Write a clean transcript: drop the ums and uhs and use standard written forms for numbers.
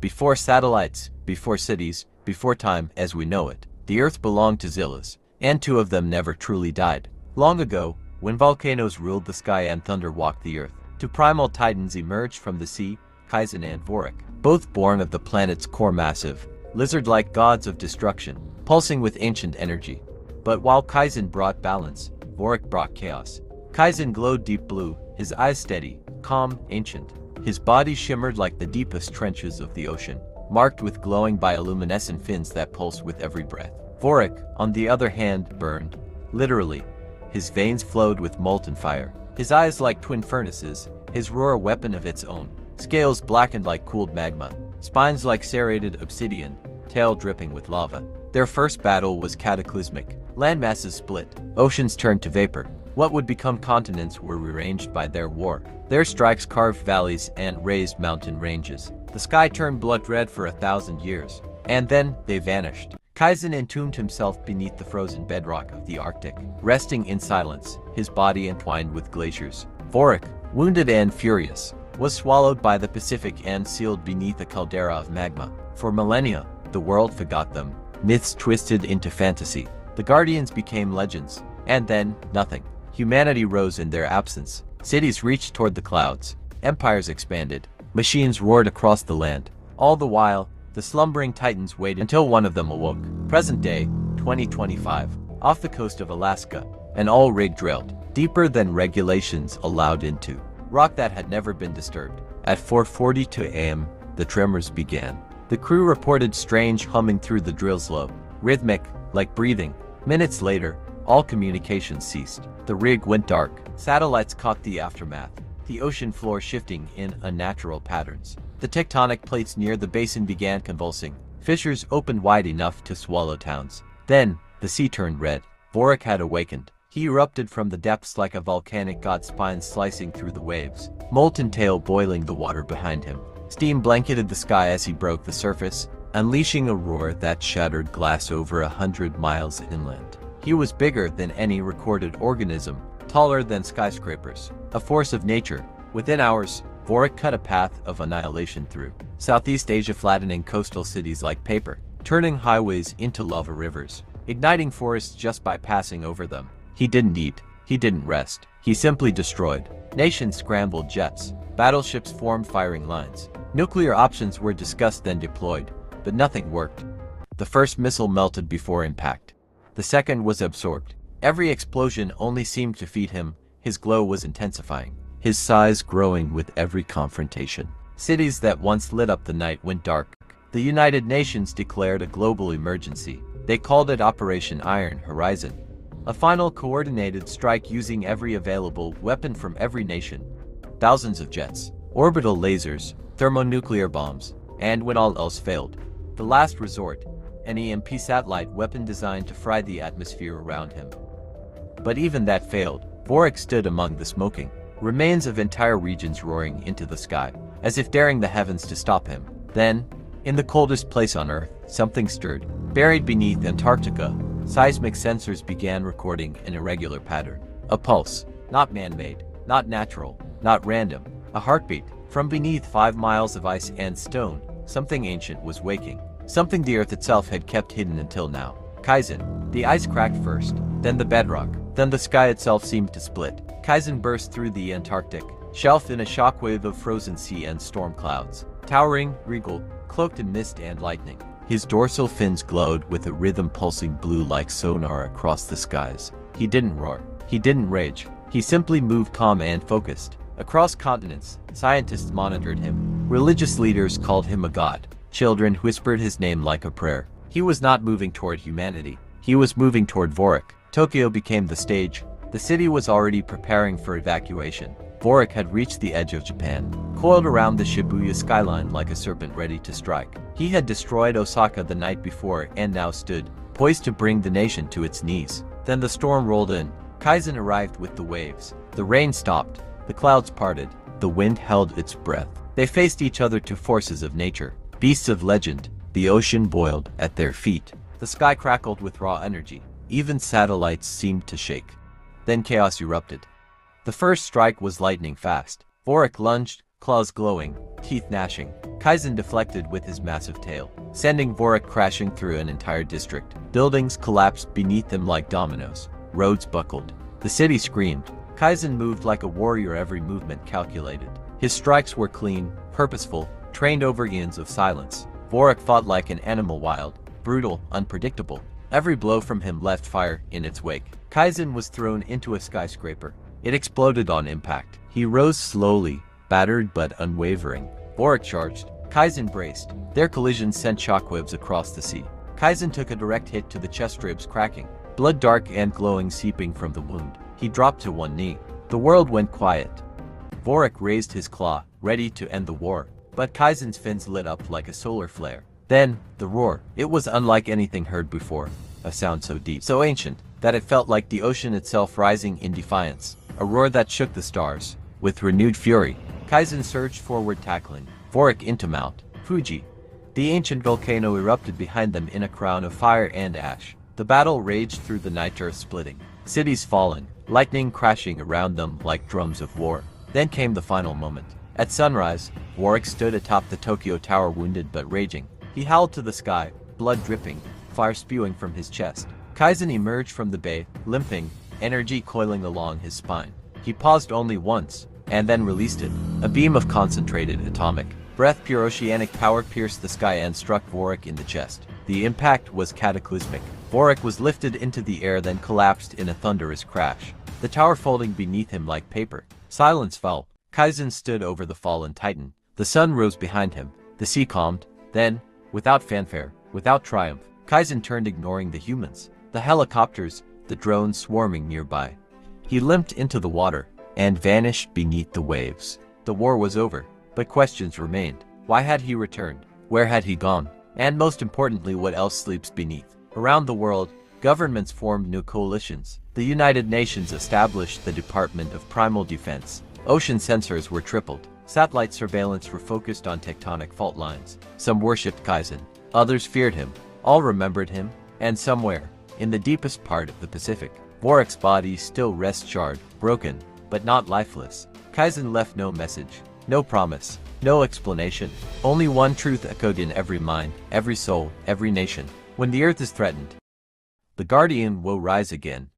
Before satellites, before cities, before time as we know it, the Earth belonged to Zillas, and two of them never truly died. Long ago, when volcanoes ruled the sky and thunder walked the Earth, two primal titans emerged from the sea, Kaizen and Vorik, both born of the planet's core massive, lizard-like gods of destruction, pulsing with ancient energy. But while Kaizen brought balance, Vorik brought chaos. Kaizen glowed deep blue, his eyes steady, calm, ancient. His body shimmered like the deepest trenches of the ocean, marked with glowing bioluminescent fins that pulsed with every breath. Vorik, on the other hand, burned. Literally. His veins flowed with molten fire. His eyes like twin furnaces, his roar a weapon of its own. Scales blackened like cooled magma, spines like serrated obsidian, tail dripping with lava. Their first battle was cataclysmic. Land masses split, oceans turned to vapor. What would become continents were rearranged by their war. Their strikes carved valleys and raised mountain ranges. The sky turned blood red for 1,000 years. And then, they vanished. Kaizen entombed himself beneath the frozen bedrock of the Arctic, resting in silence, his body entwined with glaciers. Vorik, wounded and furious, was swallowed by the Pacific and sealed beneath a caldera of magma. For millennia, the world forgot them. Myths twisted into fantasy. The Guardians became legends. And then, nothing. Humanity rose in their absence. Cities reached toward the clouds. Empires expanded. Machines roared across the land. All the while, the slumbering titans waited until one of them awoke. Present day, 2025. Off the coast of Alaska, an all-rig drilled, deeper than regulations allowed into. Rock that had never been disturbed. At 4:42 a.m., the tremors began. The crew reported strange humming through the drill's low, rhythmic, like breathing. Minutes later, all communications ceased. The rig went dark. Satellites caught the aftermath. The ocean floor shifting in unnatural patterns. The tectonic plates near the basin began convulsing. Fissures opened wide enough to swallow towns. Then, the sea turned red. Vorik had awakened. He erupted from the depths like a volcanic god, spine slicing through the waves. Molten tail boiling the water behind him. Steam blanketed the sky as he broke the surface, unleashing a roar that shattered glass over 100 miles inland. He was bigger than any recorded organism, taller than skyscrapers, a force of nature. Within hours, Vorik cut a path of annihilation through Southeast Asia, flattening coastal cities like paper, turning highways into lava rivers, igniting forests just by passing over them. He didn't eat. He didn't rest. He simply destroyed. Nations scrambled jets. Battleships formed firing lines. Nuclear options were discussed then deployed, but nothing worked. The first missile melted before impact. The second was absorbed. Every explosion only seemed to feed him. His glow was intensifying, his size growing with every confrontation. Cities that once lit up the night went dark. The United Nations declared a global emergency. They called it Operation Iron Horizon. A final coordinated strike using every available weapon from every nation. Thousands of jets, orbital lasers, thermonuclear bombs, and when all else failed, the last resort, an EMP satellite weapon designed to fry the atmosphere around him. But even that failed. Vorik stood among the smoking remains of entire regions roaring into the sky, as if daring the heavens to stop him. Then, in the coldest place on Earth, something stirred. Buried beneath Antarctica, seismic sensors began recording an irregular pattern. A pulse, not man-made, not natural, not random. A heartbeat. From beneath 5 miles of ice and stone, something ancient was waking. Something the Earth itself had kept hidden until now. Kaizen. The ice cracked first, then the bedrock, then the sky itself seemed to split. Kaizen burst through the Antarctic shelf in a shockwave of frozen sea and storm clouds. Towering, regal, cloaked in mist and lightning. His dorsal fins glowed with a rhythm pulsing blue like sonar across the skies. He didn't roar. He didn't rage. He simply moved calm and focused. Across continents, scientists monitored him. Religious leaders called him a god. Children whispered his name like a prayer. He was not moving toward humanity. He was moving toward Vorik. Tokyo became the stage. The city was already preparing for evacuation. Vorik had reached the edge of Japan, coiled around the Shibuya skyline like a serpent ready to strike. He had destroyed Osaka the night before and now stood, poised to bring the nation to its knees. Then the storm rolled in. Kaizen arrived with the waves. The rain stopped. The clouds parted. The wind held its breath. They faced each other, two forces of nature, beasts of legend. The ocean boiled at their feet. The sky crackled with raw energy. Even satellites seemed to shake. Then chaos erupted. The first strike was lightning fast. Vorik lunged, claws glowing, teeth gnashing. Kaizen deflected with his massive tail, sending Vorik crashing through an entire district. Buildings collapsed beneath him like dominoes. Roads buckled. The city screamed. Kaizen moved like a warrior, every movement calculated. His strikes were clean, purposeful, trained over eons of silence. Vorik fought like an animal, wild, brutal, unpredictable. Every blow from him left fire in its wake. Kaizen was thrown into a skyscraper. It exploded on impact. He rose slowly, battered but unwavering. Vorik charged. Kaizen braced. Their collision sent shockwaves across the sea. Kaizen took a direct hit to the chest, ribs cracking, blood dark and glowing seeping from the wound. He dropped to one knee. The world went quiet. Vorik raised his claw, ready to end the war, but Kaizen's fins lit up like a solar flare. Then, the roar. It was unlike anything heard before, a sound so deep, so ancient, that it felt like the ocean itself rising in defiance, a roar that shook the stars. With renewed fury, Kaizen surged forward, tackling Vorik into Mount Fuji. The ancient volcano erupted behind them in a crown of fire and ash. The battle raged through the night, earth splitting, cities falling, lightning crashing around them like drums of war. Then came the final moment. At sunrise, Vorik stood atop the Tokyo Tower, wounded but raging. He howled to the sky, blood dripping, fire spewing from his chest. Kaizen emerged from the bay, limping, energy coiling along his spine. He paused only once, and then released it. A beam of concentrated atomic breath, pure oceanic power, pierced the sky and struck Vorik in the chest. The impact was cataclysmic. Vorik was lifted into the air, then collapsed in a thunderous crash, the tower folding beneath him like paper. Silence fell. Kaizen stood over the fallen titan. The sun rose behind him. The sea calmed. Then, without fanfare, without triumph, Kaizen turned, ignoring the humans, the helicopters, the drones swarming nearby. He limped into the water and vanished beneath the waves. The war was over, but questions remained. Why had he returned? Where had he gone? And most importantly, what else sleeps beneath? Around the world, governments formed new coalitions. The United Nations established the Department of Primal Defense. Ocean sensors were tripled. Satellite surveillance were focused on tectonic fault lines. Some worshipped Kaizen. Others feared him. All remembered him. And somewhere, in the deepest part of the Pacific, Vorik's body still rests, charred, broken, but not lifeless. Kaizen left no message, no promise, no explanation. Only one truth echoed in every mind, every soul, every nation. When the earth is threatened, the guardian will rise again.